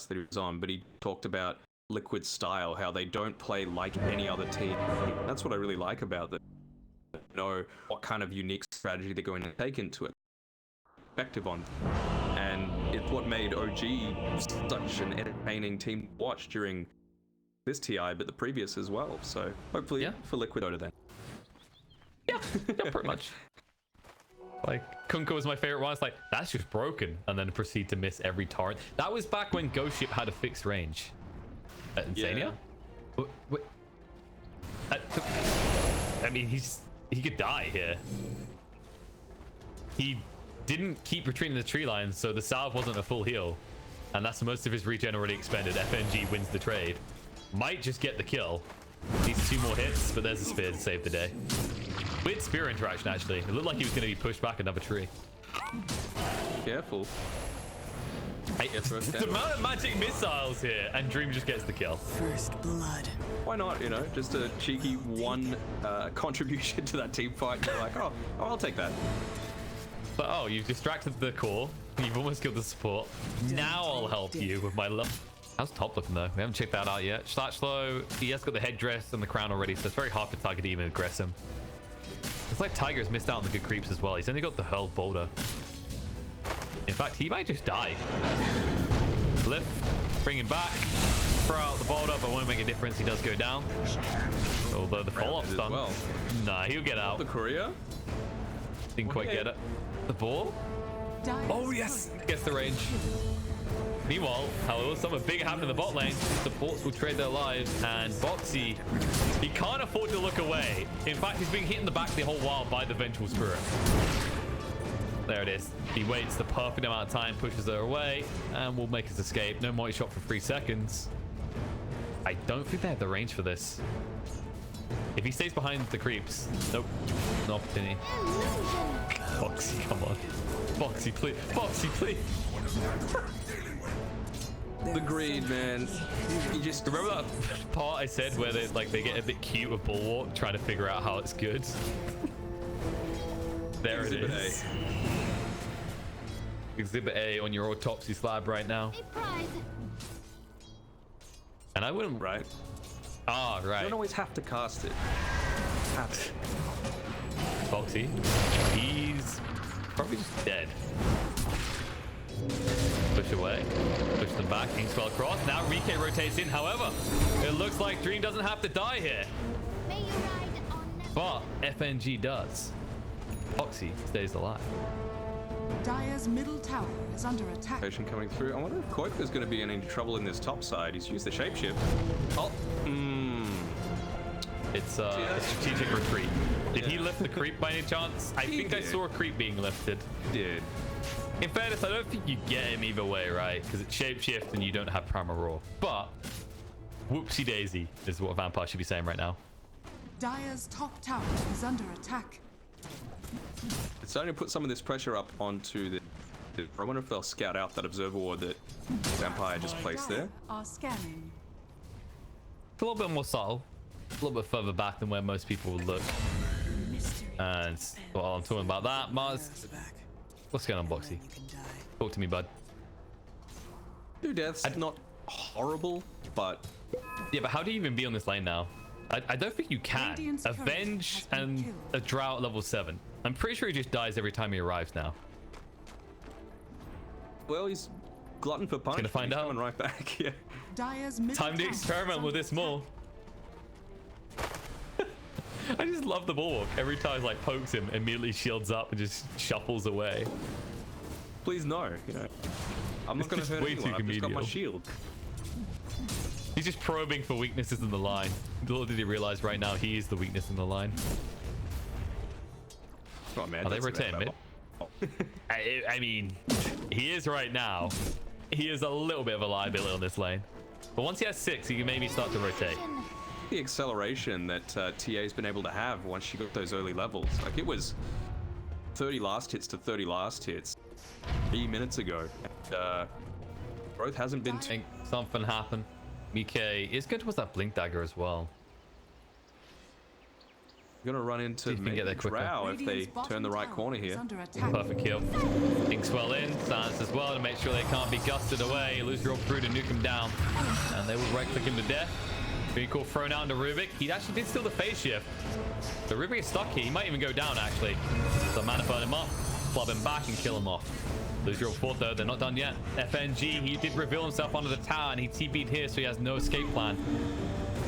that he was on, but he talked about Liquid's style, how they don't play like any other team. That's what I really like about them. They know what kind of unique strategy they're going to take into it. Effective on. And it's what made OG such an entertaining team to watch during this TI, but the previous as well. So hopefully for Liquid Dota then. Yeah, pretty much. Like, Kunkka was my favorite one. It's like, that's just broken. And then proceed to miss every torrent. That was back when Ghost Ship had a fixed range. Insania? Yeah. Wait. I mean, he could die here. He didn't keep retreating the tree line, so the salve wasn't a full heal. And that's most of his regen already expended. FNG wins the trade. Might just get the kill. Needs 2 more hits, but there's a spear to save the day. Weird spear interaction, actually. It looked like he was going to be pushed back another tree. Careful. The amount of magic missiles here, and Dream just gets the kill. First blood. Why not, you know? Just a cheeky one contribution to that team fight. You're like, oh, I'll take that. But oh, you've distracted the core. You've almost killed the support. Now I'll help you with my love. How's top looking though? We haven't checked that out yet. Slow. He has got the headdress and the crown already, so it's very hard for Tiger to even aggress him. It's like Tiger's missed out on the good creeps as well. He's only got the hurled boulder. In fact, he might just die. Lift, bring him back, throw out the boulder, but won't make a difference. He does go down. Although the follow-up's done. Well. Nah, he'll get out. The courier? Didn't quite get it. The ball? Oh yes! Gets the range. Meanwhile, however, something big happened in the bot lane. Supports will trade their lives, and Boxy, he can't afford to look away. In fact, he's being hit in the back the whole while by the Vengeful Spirit. There it is. He waits the perfect amount of time, pushes her away, and will make his escape. No multi-shot for 3 seconds. I don't think they have the range for this. If he stays behind the creeps, nope, no opportunity. Boxy, come on. Boxy, please. Boxy, please. The greed, man. You just remember that part I said where they get a bit cute with Bulwark, trying to figure out how it's good. There Exhibit it is. Exhibit A on your autopsy slab right now. And I wouldn't. Right. Ah, right. You don't always have to cast it. Have it. Foxy. He's probably just dead. Push away. Push them back. King spell across. Now Rike rotates in. However, it looks like Dream doesn't have to die here. But FNG does. Foxy stays alive. Dire's middle tower is under attack. Patient coming through. I wonder if Koika's going to be in any trouble in this top side. He's used the shapeshift. Oh. It's a strategic retreat. Did he lift the creep by any chance? I think I saw a creep being lifted. He did. In fairness, I don't think you get him either way, right? Because it's shapeshift and you don't have Primal Roar. But whoopsie daisy is what Vampire should be saying right now. Dire's top tower is under attack. It's starting to put some of this pressure up onto the... I wonder if they'll scout out that observer ward that Vampire just placed there. Are scanning. It's a little bit more subtle. A little bit further back than where most people would look. And while I'm talking about that, Mars... What's going on, Boxy? Talk to me, bud. 2 deaths, not horrible, but... Yeah, but how do you even be on this lane now? I don't think you can. Avenge and a Drought level 7. I'm pretty sure he just dies every time he arrives now. Well, he's glutton for punishment. Gonna find out. Coming right back, yeah. Time to experiment with this more. I just love the Bulwark. Every time like pokes him, immediately shields up and just shuffles away. Please no, you know. I'm not going to hurt anyone. I've just got my shield. He's just probing for weaknesses in the line. Little did he realize right now he is the weakness in the line. Oh man, are they rotating mid? I mean, he is right now. He is a little bit of a liability on this lane. But once he has 6, he can maybe start to rotate. The acceleration that TA's been able to have once she got those early levels. Like it was 30 last hits to 30 last hits 3 minutes ago. And, growth hasn't been... I think something happened. Mike is good towards that blink dagger as well. Gonna run into if we can get there quicker. Drow if they turn the right corner here. Perfect kill. Inkswell in, Silence as well to make sure they can't be gusted away. Lose your through to nuke him down. And they will right click him to death. Pretty cool thrown out into Rubik. He actually did steal the phase shift. So Rubik is stuck here. He might even go down actually. So Mana burn him up, club him back and kill him off. Lose your fourth though, they're not done yet. FNG, he did reveal himself onto the tower and he TP'd here so he has no escape plan.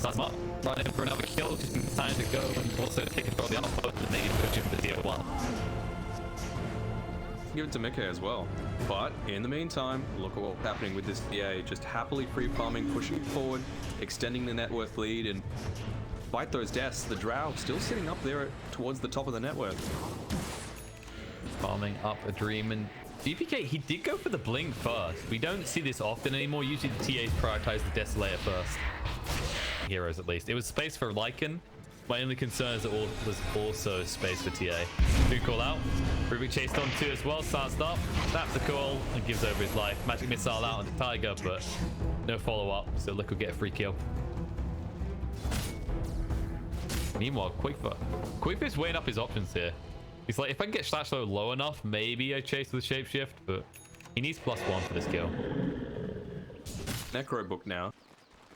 That's not running for another kill, just in time to go and also take control of the outpost and then push him for tier 1. Give it to Mika as well. But in the meantime, look at what's happening with this DA. Just happily free farming, pushing forward, extending the net worth lead, and despite those deaths, the Drow still sitting up there towards the top of the net worth. Farming up a dream, and GPK, he did go for the blink first. We don't see this often anymore. Usually the TAs prioritize the Desolator first. Heroes at least. It was space for Lycan. My only concern is that it was also space for TA. Good call out. Rubik chased on 2 as well. Starts up. Snaps the call and gives over his life. Magic missile out onto Tiger, but no follow-up. So Liquid get a free kill. Meanwhile, Quickfir's weighing up his options here. He's like, if I can get Slash low enough, maybe I chase with the shapeshift, but he needs +1 for this kill. Necro book now.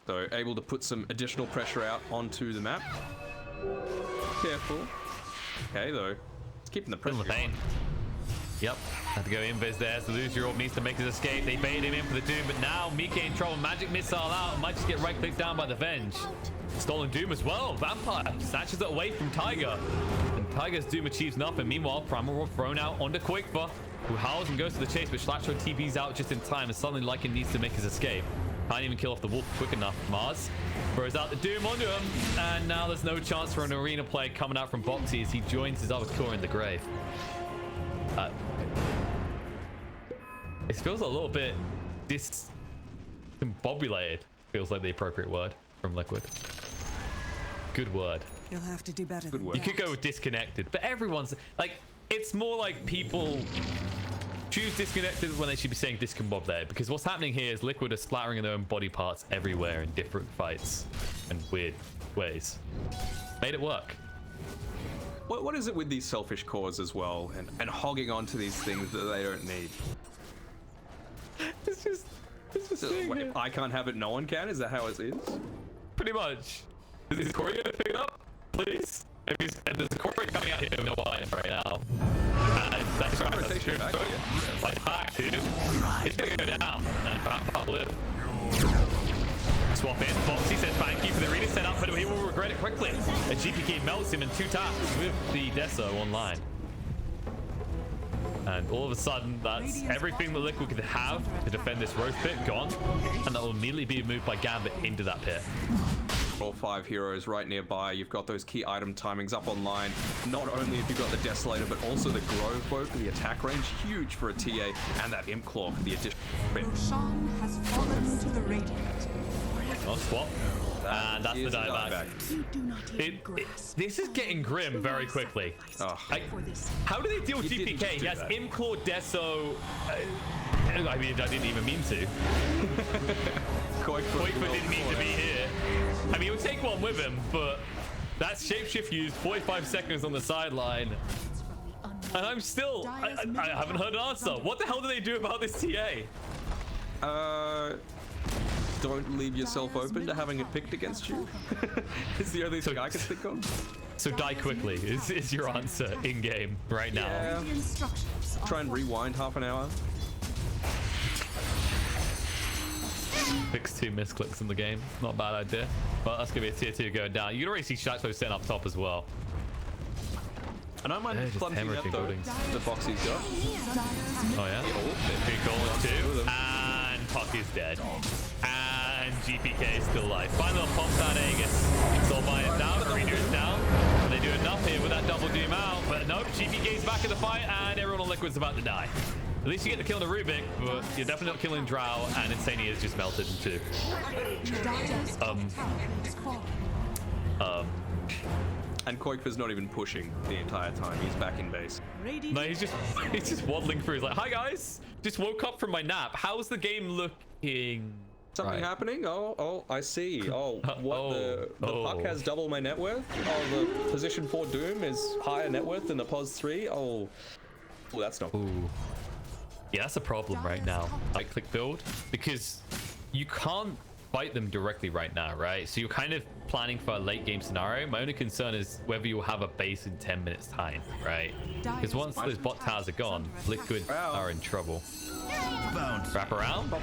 So able to put some additional pressure out onto the map. Careful. Okay, though. It's keeping the pressure. Feeling the pain. Yep. Had to go invis there, so Lose Your Orb needs to make his escape. They baited him in for the Doom, but now Mika in trouble. Magic missile out. Might just get right-clicked down by the Venge. Stolen Doom as well. Vampire snatches it away from Tiger. And Tiger's Doom achieves nothing. Meanwhile, Primal Roar thrown out onto Quickfir, who howls and goes to the chase, but Slasho TP's out just in time, and suddenly Lycan needs to make his escape. Can't even kill off the wolf quick enough. Mars throws out the Doom onto him, and now there's no chance for an arena play coming out from Boxy as he joins his other core in the grave. It feels a little bit discombobulated. Feels like the appropriate word from Liquid. Good word. You'll have to do better. Good word. You could go with disconnected, but everyone's like, it's more like people choose disconnected when they should be saying discombobulated, because what's happening here is Liquid are splattering their own body parts everywhere in different fights and weird ways. Made it work. What is it with these selfish cores as well, and hogging onto these things that they don't need? It's just If I can't have it, no one can? Is that how it is? pretty much. Is Corey gonna pick it up, please? If there's a Corey coming out here with no line right now. That's right. Rotation back. Like back, dude. He's gonna go down and I'll live. Swap in. Foxy says thank you for the arena setup, but he will regret it quickly. A GPK melts him in 2 taps with the Deso online. And all of a sudden, that's everything the Liquid could have to defend this Roast Pit gone. And that will immediately be moved by Gambit into that pit. All 5 heroes right nearby. You've got those key item timings up online. Not only have you got the Desolator, but also the Grove Bow for the attack range. Huge for a TA. And that Imp Claw for the additional bit. Roshan has fallen to the Radiant. Oh, swap. And that's the dieback. This is getting grim very quickly. How do they deal with GPK? He has Imclaw, Deso. I mean, I didn't even mean to. Koikfa didn't mean to be here. I mean, it would take one with him, but that shapeshift used 45 seconds on the sideline. And I'm still, I haven't heard an answer. What the hell do they do about this TA? Don't leave yourself open to having it picked against you. It's the only thing I can think of. So die quickly is your answer in game right now. Yeah. Try and rewind half an hour. Fix 2 misclicks in the game. Not a bad idea. But that's gonna be a tier 2 going down. You can already see Shaxo setting up top as well. And I mind clumsy net though. The Boxy's got. Oh yeah. Big goal 2. And Puck is dead. And GPK is still alive. Final pump that Aegis. Soulfire is down, Arena is down. And they do enough here with that double doom out. But nope, GPK's back in the fight and everyone on Liquid's about to die. At least you get the kill on the Rubik, but you're definitely not killing Drow, and Insania is just melted in 2. And Koikfa's not even pushing the entire time. He's back in base. No, he's just waddling through. He's like, hi guys, just woke up from my nap. How's the game looking? Something happening? Oh, I see. Oh, what the puck has double my net worth? Oh, the position 4 Doom is higher net worth than the pos 3? Oh, that's not. Ooh. Yeah, that's a problem right now. I click build because you can't fight them directly right now, right? So you're kind of planning for a late game scenario. My only concern is whether you'll have a base in 10 minutes time, right? Because once those bot towers are gone, Liquid are in trouble. Wrap around.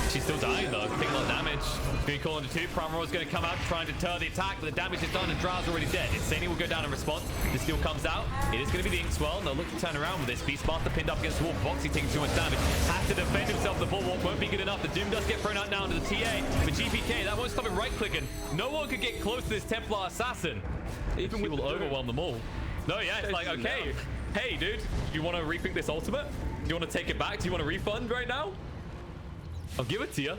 She's still dying though, taking a lot of damage. Gonna call into 2. Prime Roar is going to come out trying to deter the attack, but the damage is done and Dra's already dead. Insani will go down in response. The steal comes out. It is going to be the Ink Swell, and they'll look to turn around with this. Beastmaster pinned up against the wall. Boxy taking too much damage. Has to defend himself. The bulwark won't be good enough. The Doom does get thrown out now into the TA. But GPK, that won't stop him right clicking. No one could get close to this Templar Assassin. Even he will overwhelm them all. No, yeah, it's like, okay. Hey, dude, you want to rethink this ultimate? Do you want to take it back? Do you want a refund right now? I'll give it to you.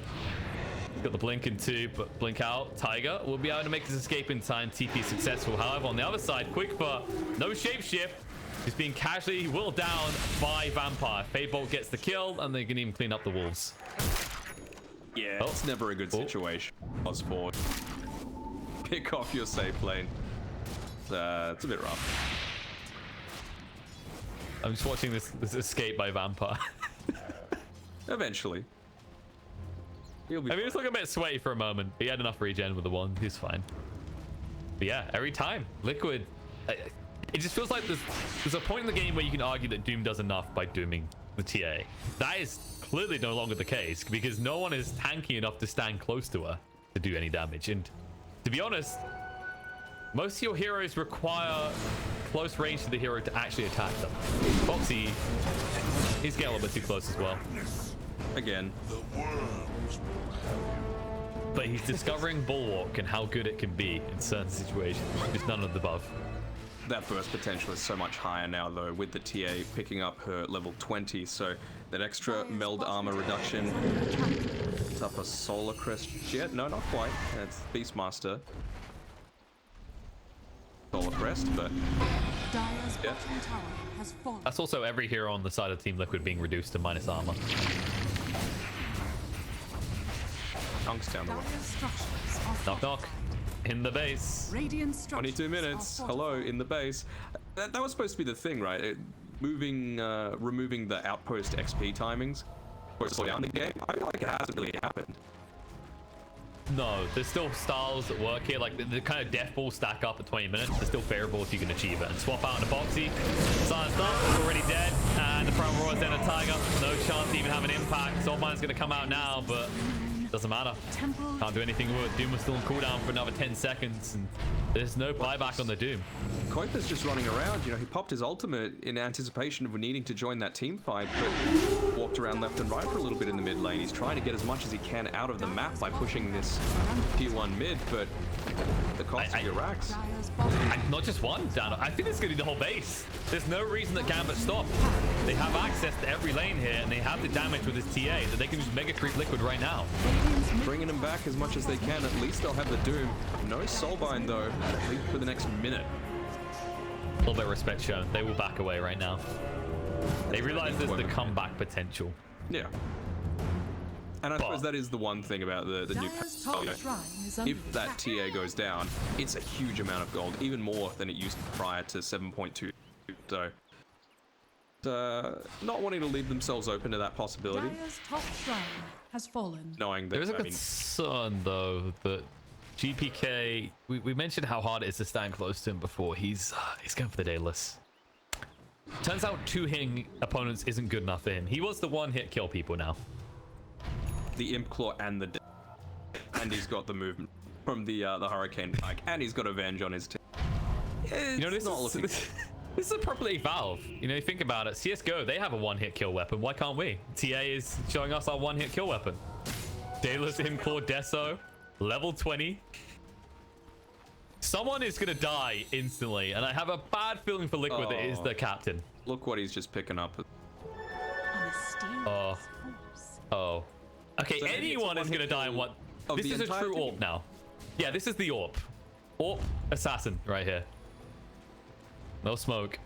Got the blink in 2, but blink out. Tiger will be able to make his escape in time. TP successful. However, on the other side, Quickfur, no shapeshift. He's being casually whittled down by Vampire. Fadebolt gets the kill, and they can even clean up the wolves. Yeah, it's never a good situation. Osford. Pick off your safe lane. It's a bit rough. I'm just watching this escape by Vampire. Eventually. He'll be I mean, it's looking a bit sweaty for a moment. He had enough regen with the 1. He's fine. But yeah, every time. Liquid. It just feels like there's a point in the game where you can argue that Doom does enough by dooming the TA. That is clearly no longer the case because no one is tanky enough to stand close to her to do any damage. And to be honest, most of your heroes require close range to the hero to actually attack them. Foxy, he's getting a little bit too close as well. Again. But he's discovering Bulwark and how good it can be in certain situations. Just none of the above. That burst potential is so much higher now, though, with the TA picking up her level 20. So that extra meld armor reduction. It's up a Solar Crest yet? No, not quite. That's Beastmaster. Solar Crest, but yeah. That's also every hero on the side of Team Liquid being reduced to minus armor. Chunks down the way. Knock knock. In the base. 22 minutes. Hello, in the base. That was supposed to be the thing, right? Removing the outpost XP timings or slow down the game. I feel like it hasn't really happened. No, there's still styles that work here. Like the kind of death ball stack up at 20 minutes. They're still favorable if you can achieve it. And swap out into Boxy. Silenced up, already dead. And the Prime Roar is then a Tiger. No chance to even have an impact. Soulmine's going to come out now, but doesn't matter. Can't do anything with it. Doom was still on cooldown for another 10 seconds. And there's no buyback on the Doom. Kuiper's just running around. You know, he popped his ultimate in anticipation of needing to join that team fight, but walked around left and right for a little bit in the mid lane. He's trying to get as much as he can out of the map by pushing this tier 1 mid, but the cost of your racks. Not just one, Dan. I think it's going to be the whole base. There's no reason that Gambit stopped. They have access to every lane here, and they have the damage with this TA that they can just mega creep Liquid right now. Bringing them back as much as they can. At least they'll have the Doom. No Soulbind, though, at least for the next minute. A little bit of respect shown. They will back away right now. They realize there's the comeback potential. Yeah. And I suppose that is the one thing about the new patch. If that TA goes down, it's a huge amount of gold, even more than it used prior to 7.2. So, not wanting to leave themselves open to that possibility. Dire's top shrine has fallen. Knowing that, there is a concern, though, that GPK, we mentioned how hard it is to stand close to him before. He's going for the Daedalus. Turns out 2-hitting opponents isn't good enough for him. He wants the 1-hit kill people now. The Imp Claw and the... And he's got the movement from the Hurricane Pike. And he's got Avenge on his team. You know, this is a properly Valve. You know, you think about it. CSGO, they have a 1-hit kill weapon. Why can't we? TA is showing us our 1-hit kill weapon. Daedalus, Imp Claw, Deso, level 20. Someone is going to die instantly, and I have a bad feeling for Liquid that it is the captain. Look what he's just picking up. Oh. Okay, so anyone is going to die in one. This is a true AWP now. Yeah, this is the AWP. AWP assassin right here. No smoke.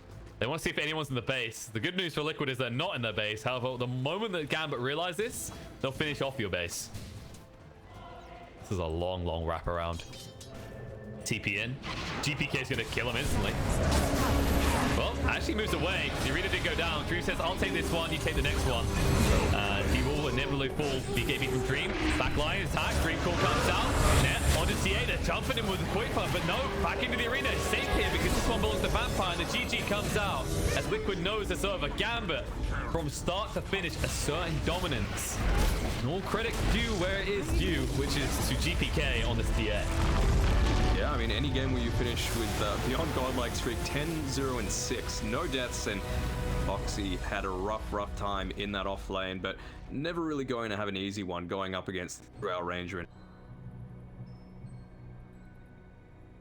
They want to see if anyone's in the base. The good news for Liquid is they're not in their base. However, the moment that Gambit realize this, they'll finish off your base. This is a long, long wraparound. TP in. GPK is going to kill him instantly. Well, actually moves away. The arena did go down. Dream says, I'll take this one, you take the next one. He will inevitably fall. BKB from Dream. Backline attack. Dream call comes out. Net onto TA. They're jumping him with a quick one, but no, back into the arena. It's safe here because this one belongs to Vampire, and the GG comes out as Liquid knows it's over. Gambit, from start to finish, asserting dominance. And all credit due where it is due, which is to GPK on this TA. Yeah, I mean, any game where you finish with beyond godlike streak 10-0-6, no deaths, and Foxy had a rough time in that off lane, but never really going to have an easy one going up against our Ranger.